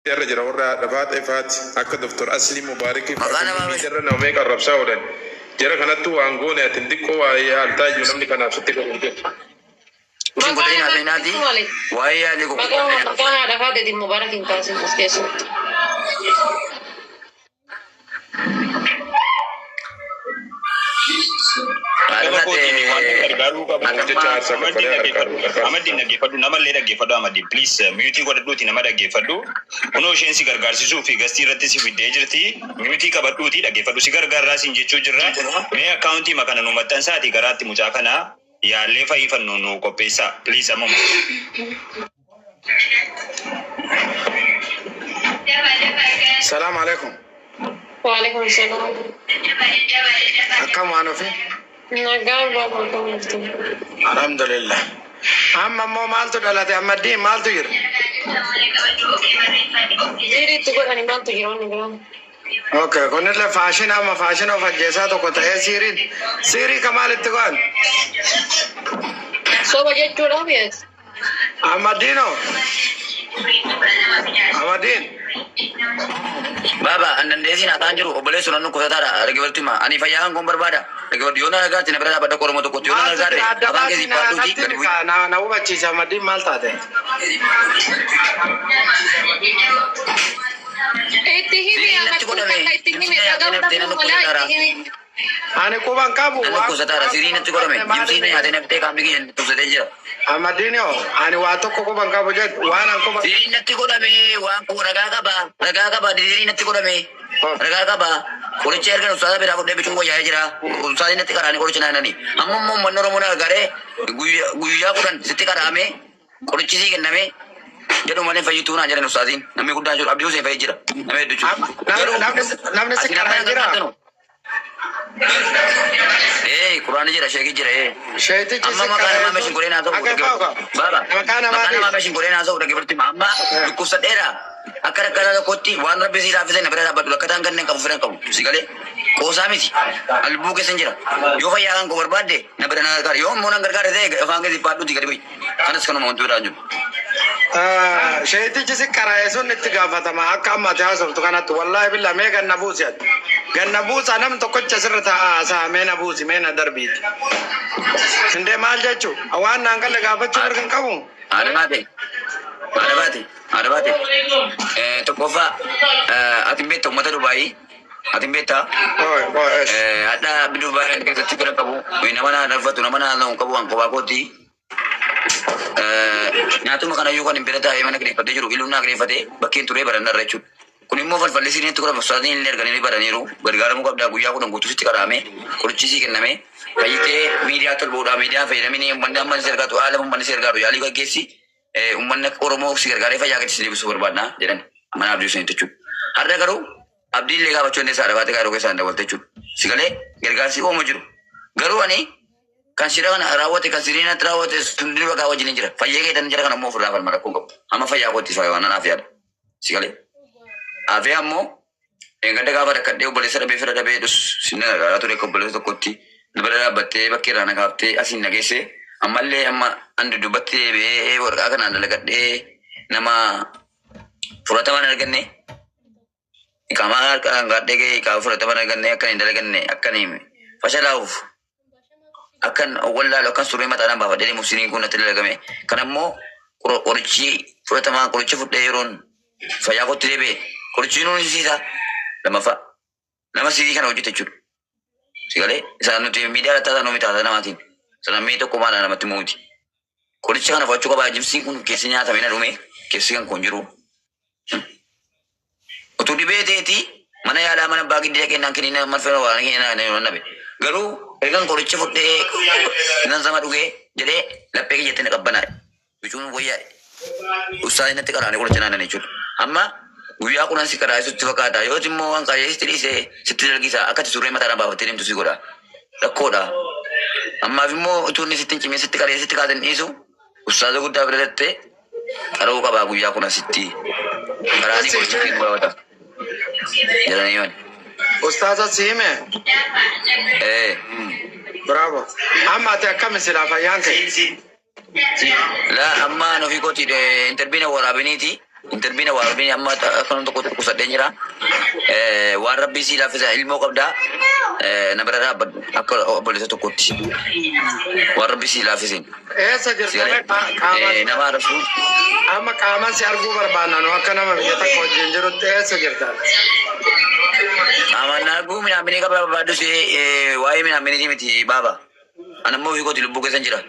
يرى جرى ورا دفعت إفات أكد دكتور أسلي مبارك مكان ما جرى نوميك الرب ساودن جرى كانت تو أنغوني أتنديكو وهي ألتاج ونمني كان أفتك Singkutin natin natin. Why ali ko? Maka ada kade di mubarak in kasi muskeso. Amadin naggeeffadhu namallee dhaggeeffadhu Amadin please mute godhadhuuti nama dhaggeeffadhu kunoo isheen si gargaarsisuu fi gastii irratti si fiddee jirti mute qabadhuuti dhaggeeffadhu si gargaarraa siin jechuu jirra mee akkaawuntii makana nu maxxansaati garaatti mucaa kana yaallee fayyifannu nu qopheessaa please ammoo Salam alaikum. Waalaikum salam. Akkam waan ofi? Nagaa baba kamtu. Alhamdulillah. Amma mo maaltu dhalate amma diin maaltu jira? Diri tu kan ni mantu gironi gram. Okay, kunille fashion amma fashion of ajjeesaa tokko ta'ee siirii kamaalitti go'an? So bajet chura bias. Amma diino? Amma diin? Baba, andan desi na tanjuru obole sunanu kusatara regiverti ma ani fayan kon berbada regiverti yona nagar tine berada pada koromo to koti yona nagar abang ke sipatu ti kadibu na ubachi sama di malta de Tihimi akan tihimi daga ani ko bang kabu anu kusatara sirina chukorome yusine ade nakte kam digi tu sedeja amadinio ani wato ko bang kabu jet wana ko sirina chukorome wan ko raga ba sirina chukorome raga ba kuri chair kan usada bera ko de bichungo jaya jira usada nati karani ko chana nani ammo mo manoro mona gare guya ko dan siti karame kuri chisi kan name jadu mane fayu tuna jara usadin nami gudda jur abdi usai fayu jira name duchu namne se karani jira Quran jira sheki jira shayti amma makana ma meshin kurena zo baba makana ma meshin kurena zo daga berti amma kusa dera akara kala kotti wan rabbi sira fi na berada badula katan ganne ka furan ka sigale ko samiti albu ke senjira yo fa yaran ko barbade na berana gar yo mona gargar de fange di padu di gadi kanas kana mo tura ju shayti jisi karaye sun nitti gafatama akka amma ta hasu to kana to wallahi billahi me ganna busiyat ganna busa nam to kocha sirta asa mena busi mena darbit inde mal jachu awan nangale gafachu berkan kamu ada bate to kofa atimbeto mata dubai atimeta ada bidubai ke tikra kabu ina mana narfatu na mana no kabu an ko bakoti nyatu makana yuko ni berata ay mana kini pade juru iluna kini pade bakin ture barana rechu kuni mo fal falisi ni tukura masadi ni lergani baraniru gargara mo kabda guya ko ngutu siti karame kurchisi kename kayite media tol boda media fe namini banda man serga to alam man serga ro yali ko gesi ummanna oromo si gargare fa yagati sidi su barbadna jedan mana abdu sen techu harda garu abdi lega bachone sara bate garo ke sanda wal techu sigale gargasi o mojuru garu ani kan sirana rawate kan sirina trawate sundri baga wajin jira fayege tan jira kana mo fura fal mara ko ama faya ko ti fayo na afiya sigale afiya mo engade ga bara kadde obole sara be fira da be dus sinna ga to ko bole to kotti nabara batte bakira na gafte asin nagese amalle amma andu dubatte be worga kana andala kadde nama furata mana ganne kamar kan gadde ke ka furata mana ganne akan indala ganne akan imi fashalau akan walla lo kan suri mata namba dele muslimin kuna telegame kanammo qorichi furata qorichi fudde yeron faya ko trebe qorichi non sisa lama sidi kana hojjete jechuudha sigale isa nuti media ta no mita na matin sana mito ko mana na matimuti qorichi kana fachu ko ba jimsi kun kesi nyaata mena dume kesi kan konjiru otu dibeteti mana ya ada mana bagi dia kenan kinina marfero wa ngina ne nabe garu egan qorichi fudde nan sama duge jede lappe ke jette qabbana bichun boya usai natti karane qorichi nana ne jechuudha amma guya kuna si kara sutti fakata yo timmo an kare istri se sitti dalgisa akati sure mata na baba tirim to sigoda dakoda amma bimmo tunni sitti kimi sitti kare sitti kaden isu ustaza gudda berette karo ka ba guya kuna sitti karani ko sitti ko wata jarani yon ustaza sime bravo amma te kam sila fayanke la amma no fi koti de intervine wara beniti interbiina waa rabbiin amma akkanum tokko kusadhee jira. Waan rabbii si laaffisa ilmoo qabdaa na bira dhaabbadhu akka obboleessa tokkotti. Waan rabbii si laaffisin. Eessa jirta nama arrabsu. amma qaamaan si arguu barbaanna nu akka nama biyya takka wajjin jirutti eessa jirta? Qaamaan arguu midhaan qaba barbaaddu si waa'ee midhaan miti baaba. Anammoo hiikooti lubbuu keessan jira.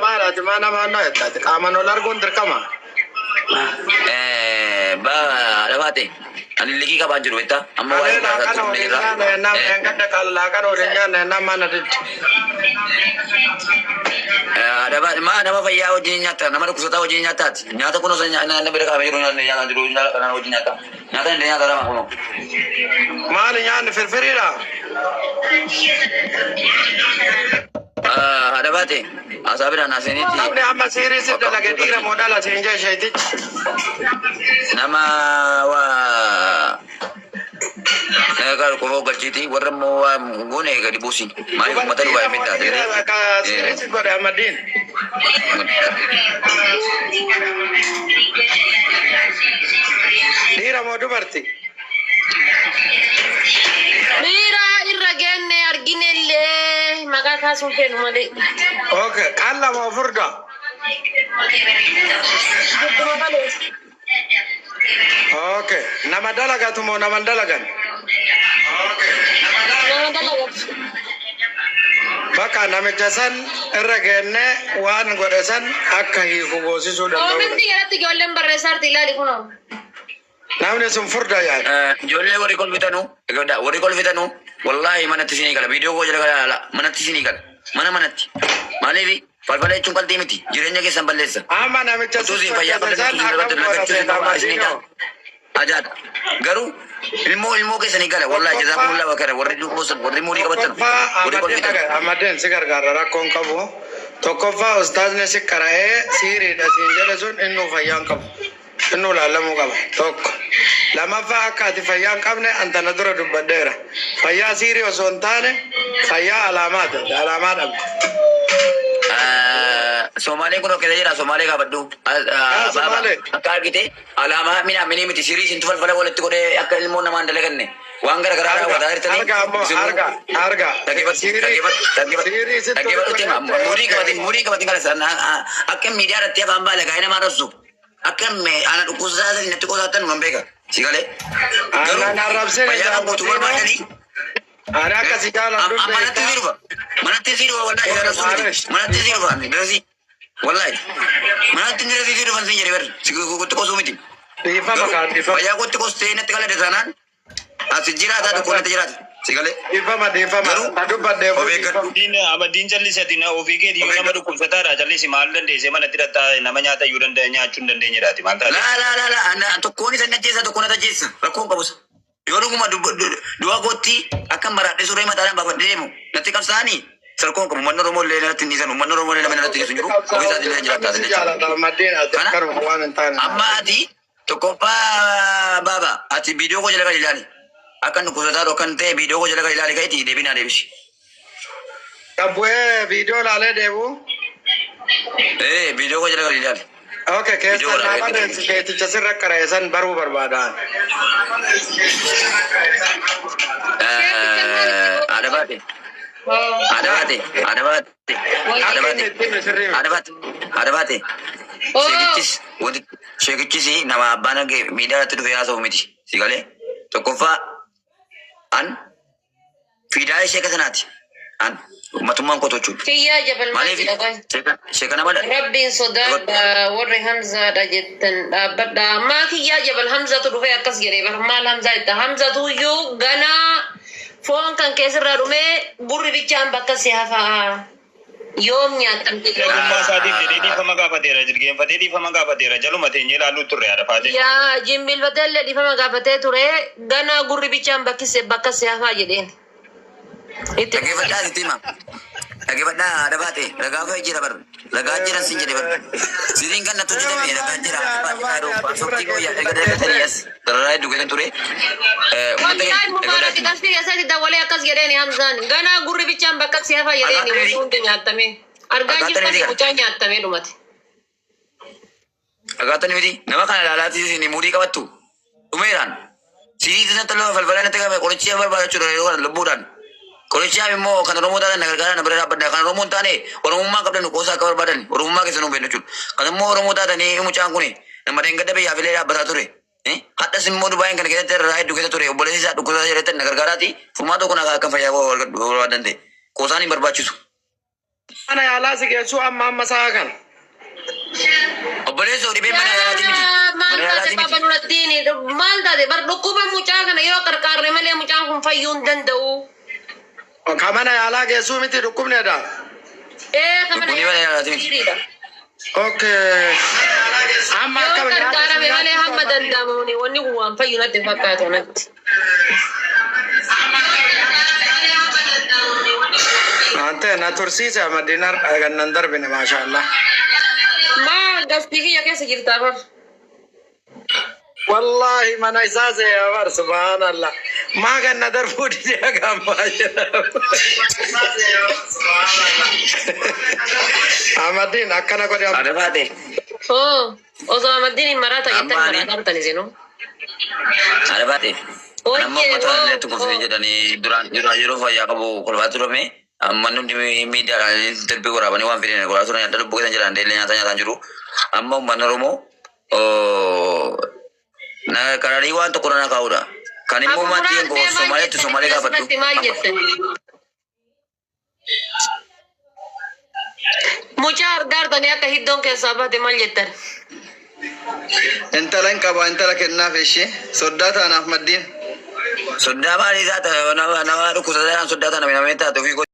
Maalaati maa namaa noo jettaati qaamaan ol arguun dirqama. Dhabaate ani liqii qabaan jiru beektaa amma waa'ee gadda kallaakan waliin nyaanne nama na diddi. Nama fayyaa wajjin nyaata nama dhukkubsataa wajjin nyaataati nyaata kun osoo nyaanni bira qaamee jiru nyaata jiru kanaan wajjin nyaata nyaata hin nyaata lama kunuun. Maali nyaanni firfiriidha? Dhabaate asaabidhaan asinitti. Namni amma siirii si dalage dhiira moo dhala siin jee isheetichi. Nama waa kofoo galchiiti warra immoo waa goone gadi buusin maaliif uummata duwwaa hin taate. Siirii si godhe Ahmadiin. Dhiira moo dubarti? Dhiira irra geenne arginellee maqaa kaasuun feenu malee. Okay, qalla moo furda? Gudduma malees. Okay, nama dalagatu moo nama dalagan? Nama dalagatu. Bakka namicha san irra geenne waan godhe san akka hiiku goosisuu danda'u. Koomenti jalatti ijoolleen barreessaarti ilaali kunoo. Namni sun furda yaada. Ijoollee warri kolfitanu wallahi manatti isinii gala viidiyoo koo jala gala manatti isinii gala manatti maaliif falfala jechuun qalbii miti jireenya keessan balleessa. Amma namicha sun fayyaa qabdan ajaadha garuu ilmoo keessanii gala wallahi jazaakumullah bakara warri dubboosan warri muudii qabatan warri kolfitan. Ahmadeen si gargaara rakkoon qabu. Tokkoffaa ustaazni si qara'ee siiriidha siin jedhe sun innuu fayyaan qabu. Innuu laalamuu qaba tokko. Lamaffaa akka ati fayyaa hin qabne antana dura dubbadheera. Fayyaa siirii osoo hin taane fayyaa alaamaati. Alaamaa dhabde. Somaalee kun okkee jira Somaalee gaafadhu. Somaalee. Akka argite alaamaa midhaan miti sirii isintu falfala walitti godhee akka ilmoon namaan dalaganne waan gara garaa raawwataa jirtanii. Arga. Murii qabatin kala akka miidiyaa irratti afaan baala gaa'ee namaa dhossu. Akka ana dhukkubsataa natti qosaatan man beeka. Si galee. Fayyaa guutuu barbaadanii. Ana akka si jaalladhu. Manatti sirufa wallahi manatti sirufa dirasi wallahi manatti dirasi sirufa sin jedhe bar kutti qosuu miti. Fayyaa kutti qostee natti kala desanaan asi jiraata tokko natti jiraata. Si galee. Dhiifama. Dubbadhee Abadiin jallisati na ofii keetii yoo nama dhukkubsataadha jallisi maal dandeesse manatti dhataa nama nyaata iyyuu danda'a nyaachuu hin dandeenyedhaati maal taate. La tokkoon isa najjeessa tokkoon na tajjeessa rakkoon qabus. Yoo dhuguma du'a gootti akka maraadhee suree mataadhaan baafadhee deemu natti qabsaanii sarkoon qabu uummanni Oromoo illee natti hin dhiisan uummanni Oromoo illee nama natti dhiisu jiru ofii isaati illee jiraataas illee. Amma ati tokkoffaa baaba ati viidiyoo koo jala kan ilaali akka dhukkubsataa kan ta'e viidiyoo koo jala kan ilaali ka'eeti deebinaa deebisi. Qabbu'ee viidiyoo laalee deebu. Viidiyoo koo jala kan ilaali. Okay, keessa nama keeticha sirra qara'eessan baruu barbaadaan. Adabaate. Sheekichis nama abbaan miidiyaa irratti dhufee haasa'u miti. Si galee tokkoffaa an fiidaa sheeka sanaati. An uummatummaan koo jechuudha. Kiyyaa jabal Maaliif sheeka nama Rabbiin sodaadha warri Hamzaadha jettan dhaabbadha. Maa kiyyaa jabal Hamzatu dhufee akkas jedhee bara maal Hamzaa jetta Hamzatu iyyuu ganaa foon kan keessirraa dhumee gurri bichaan bakka si hafaa. Yoom nyaatamte Jalummaa isaatiif jedhee dhiifama gaafateera jilgeenfatee dhiifama gaafateera jaluma teenyee ilaaluu turre yaada faate. yaa jimbilfatee illee dhiifama gaafatee ture ganaa gurri bichaan bakka si hafaa jedheen. dhaggeeffadhaa sitti hima. Dhaggeeffadhaa adabaate ragaa fa'ii jira bar ragaa jiran sin jedhe bar siriin kan natti hojjetame ragaa jira paaspoortii koo eegatanii as dararaa hedduu keessan ture. Wallahi Mubaarak tasbih keessatti dawalee akkas jedheeni Hamzaan ganaa gurri bichaan bakka si hafaa jedheeni hundi nyaattame argaa jirtan mucaa nyaattame dhumate. Agatani miti nama kana lalati sini muri kabattu. Umeran. Sini talo falfalan tega qoricha barbaada chura yoo lubudan. Qoricha immoo kan Oromoo taatan gargaara na bira badda kan Oromoo taane Oromummaa qabdan qosa akka barbaadan Oromummaa keessanuu beenu jechuudha. Kan immoo Oromoo taatanii mucaan kuni nama dengada biyyaa filee dhaabbataa ture. Haddas immoo Dubaayeen kana keessatti irraa hedduu keessa ture obboleessi isaa dhukkubsataa jedhetti na gargaaraati. Furmaata kun akka fayyaa barbaadan ta'e qosaan hin barbaachisu. Ana yaalaa si geessu amma saa kan. Obboleessi dhibee mana yaalaati miti. Mana yaalaati miti. Maal taate bar dhukkuba mucaa kana yoo qarqaarre malee mucaan kun fayyuu hin danda'u. Kamana yaalaa geessu miti dhukkubneedha. Kamana yaalaati miti. Okay. Amma Yoo akka qarqaarame malee hamma danda'amuuni wanni kun waan fayyuu natti fakkaatu natti. Ante na tursiisa madinar gannan darbine maashaallah. Maal gaftii kiyya keessa jirtaa bar. Wallahi mana isaa se bar subhanallah. Ma ganna darbu dide agamba. Amadin akkana godhe. Ada baate. Osoo Amaddiin marata jettan maratartan isinu. Ada baate. Nama mata illee tukuufee jedhanii duraan yeroo fayyaa qabu kolfaa turame. Amma nuti miidiyaadhaan darbii waraabanii waan fedhan godhaa turan adda lubbuu keessan jedhan deellee nyaataa jiru. Amma uummanni Oromoo karaarii waan tokko na kaa'udha. Kan immoo maatiin koo Somaaleetti Somaalee gaafadhu. Mucaa argaartanii akka hiddoon keessaa baate maal jettan? Intala hin qaba intala kennaaf ishee soddaa taanaaf maddiin. Soddaa maalii taata nama dhukkubsataan soddaa taana namatti taatu ofii